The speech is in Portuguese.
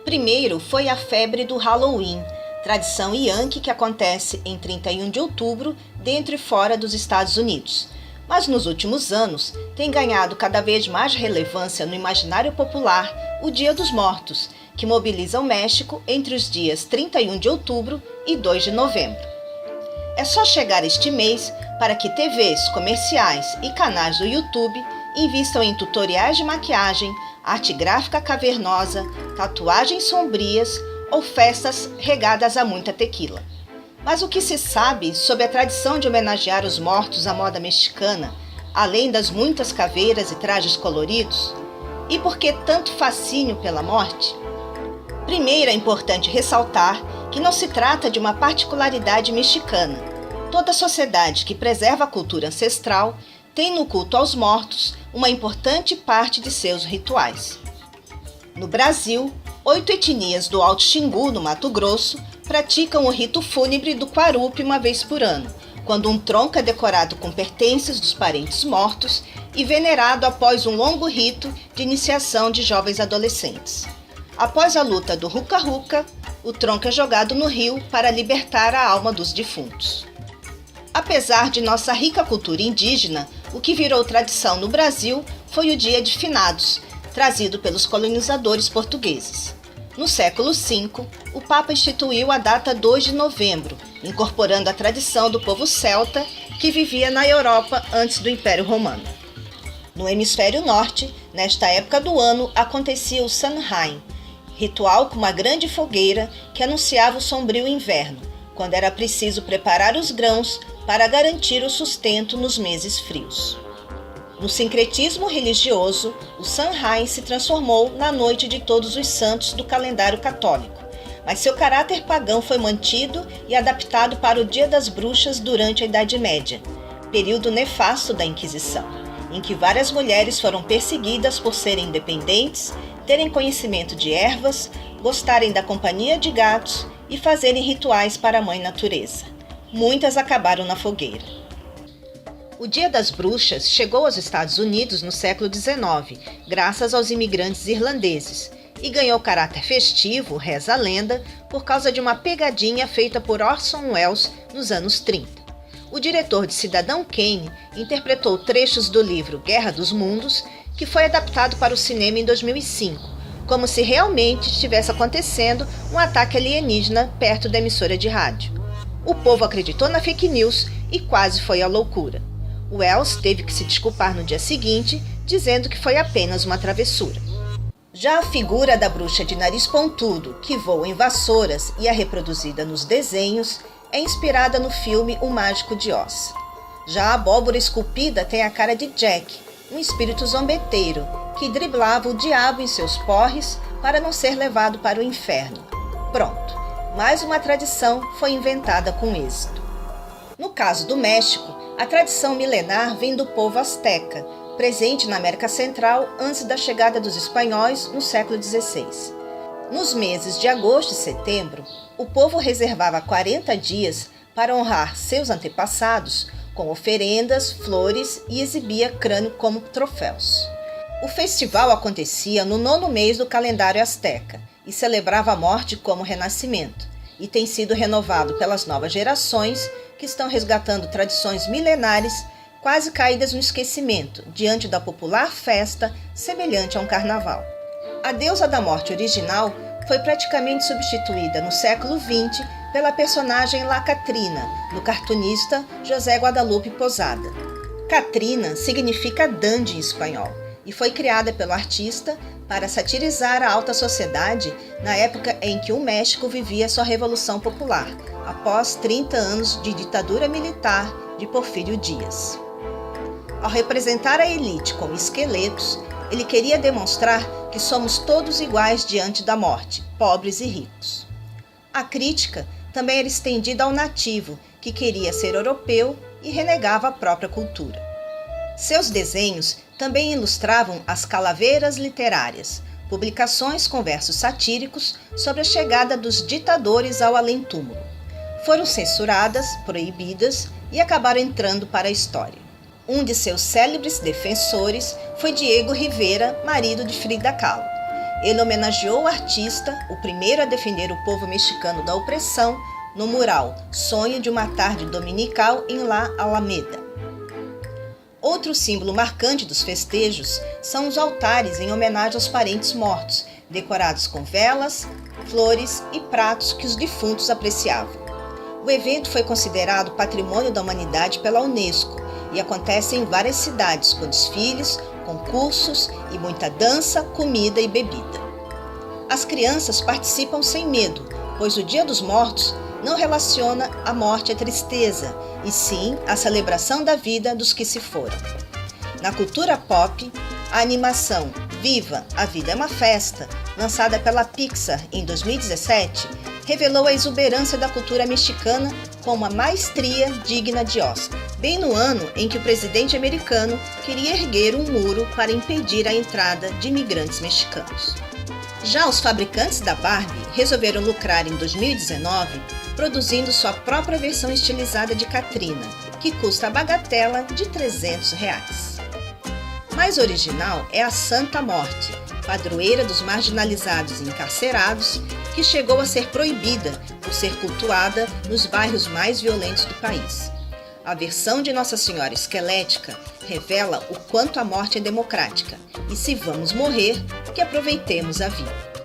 Primeiro foi a febre do Halloween, tradição yankee que acontece em 31 de outubro, dentro e fora dos Estados Unidos. Mas nos últimos anos tem ganhado cada vez mais relevância no imaginário popular o Dia dos Mortos, que mobiliza o México entre os dias 31 de outubro e 2 de novembro. É só chegar este mês para que TVs, comerciais e canais do YouTube invistam em tutoriais de maquiagem, arte gráfica cavernosa, tatuagens sombrias ou festas regadas a muita tequila. Mas o que se sabe sobre a tradição de homenagear os mortos à moda mexicana, além das muitas caveiras e trajes coloridos? E por que tanto fascínio pela morte? Primeiro, é importante ressaltar que não se trata de uma particularidade mexicana. Toda sociedade que preserva a cultura ancestral tem no culto aos mortos uma importante parte de seus rituais. No Brasil, 8 etnias do Alto Xingu, no Mato Grosso, praticam o rito fúnebre do Quarupi uma vez por ano, quando um tronco é decorado com pertences dos parentes mortos e venerado após um longo rito de iniciação de jovens adolescentes. Após a luta do Ruca-Ruca, o tronco é jogado no rio para libertar a alma dos defuntos. Apesar de nossa rica cultura indígena, o que virou tradição no Brasil foi o Dia de Finados, trazido pelos colonizadores portugueses. No século V, o Papa instituiu a data 2 de novembro, incorporando a tradição do povo celta que vivia na Europa antes do Império Romano. No hemisfério norte, nesta época do ano, acontecia o Samhain, ritual com uma grande fogueira que anunciava o sombrio inverno, quando era preciso preparar os grãos para garantir o sustento nos meses frios. No sincretismo religioso, o Samhain se transformou na Noite de Todos os Santos do calendário católico, mas seu caráter pagão foi mantido e adaptado para o Dia das Bruxas durante a Idade Média, período nefasto da Inquisição, em que várias mulheres foram perseguidas por serem independentes, terem conhecimento de ervas, gostarem da companhia de gatos e fazerem rituais para a Mãe Natureza. Muitas acabaram na fogueira. O Dia das Bruxas chegou aos Estados Unidos no século XIX, graças aos imigrantes irlandeses, e ganhou caráter festivo, reza a lenda, por causa de uma pegadinha feita por Orson Welles nos anos 30. O diretor de Cidadão Kane interpretou trechos do livro Guerra dos Mundos, que foi adaptado para o cinema em 2005, como se realmente estivesse acontecendo um ataque alienígena perto da emissora de rádio. O povo acreditou na fake news e quase foi à loucura. Welles teve que se desculpar no dia seguinte, dizendo que foi apenas uma travessura. Já a figura da bruxa de nariz pontudo, que voa em vassouras e é reproduzida nos desenhos, é inspirada no filme O Mágico de Oz. Já a abóbora esculpida tem a cara de Jack, um espírito zombeteiro, que driblava o diabo em seus porres para não ser levado para o inferno. Pronto, mais uma tradição foi inventada com êxito. No caso do México, a tradição milenar vem do povo azteca, presente na América Central antes da chegada dos espanhóis no século XVI. Nos meses de agosto e setembro, o povo reservava 40 dias para honrar seus antepassados com oferendas, flores e exibia crânio como troféus. O festival acontecia no 9º mês do calendário azteca e celebrava a morte como renascimento, e tem sido renovado pelas novas gerações que estão resgatando tradições milenares quase caídas no esquecimento diante da popular festa semelhante a um carnaval. A deusa da morte original foi praticamente substituída no século XX pela personagem La Catrina, do cartunista José Guadalupe Posada. Catrina significa dandy em espanhol e foi criada pelo artista para satirizar a alta sociedade na época em que o México vivia sua Revolução Popular, após 30 anos de ditadura militar de Porfírio Dias. Ao representar a elite como esqueletos, ele queria demonstrar que somos todos iguais diante da morte, pobres e ricos. A crítica também era estendida ao nativo, que queria ser europeu e renegava a própria cultura. Seus desenhos também ilustravam as calaveiras literárias, publicações com versos satíricos sobre a chegada dos ditadores ao além-túmulo. Foram censuradas, proibidas e acabaram entrando para a história. Um de seus célebres defensores foi Diego Rivera, marido de Frida Kahlo, Ele homenageou o artista, o primeiro a defender o povo mexicano da opressão, no mural Sonho de uma Tarde Dominical em La Alameda. Outro símbolo marcante dos festejos são os altares em homenagem aos parentes mortos, decorados com velas, flores e pratos que os defuntos apreciavam. O evento foi considerado Patrimônio da Humanidade pela Unesco e acontece em várias cidades, com desfiles, concursos e muita dança, comida e bebida. As crianças participam sem medo, pois o Dia dos Mortos não relaciona a morte à tristeza, e sim a celebração da vida dos que se foram. Na cultura pop, a animação Viva, a Vida é uma Festa, lançada pela Pixar em 2017, revelou a exuberância da cultura mexicana com uma maestria digna de Oscar, bem no ano em que o presidente americano queria erguer um muro para impedir a entrada de imigrantes mexicanos. Já os fabricantes da Barbie resolveram lucrar em 2019 produzindo sua própria versão estilizada de Catrina, que custa a bagatela de R$300. Mais original é a Santa Morte, padroeira dos marginalizados e encarcerados, que chegou a ser proibida por ser cultuada nos bairros mais violentos do país. A versão de Nossa Senhora esquelética revela o quanto a morte é democrática, e se vamos morrer, que aproveitemos a vida.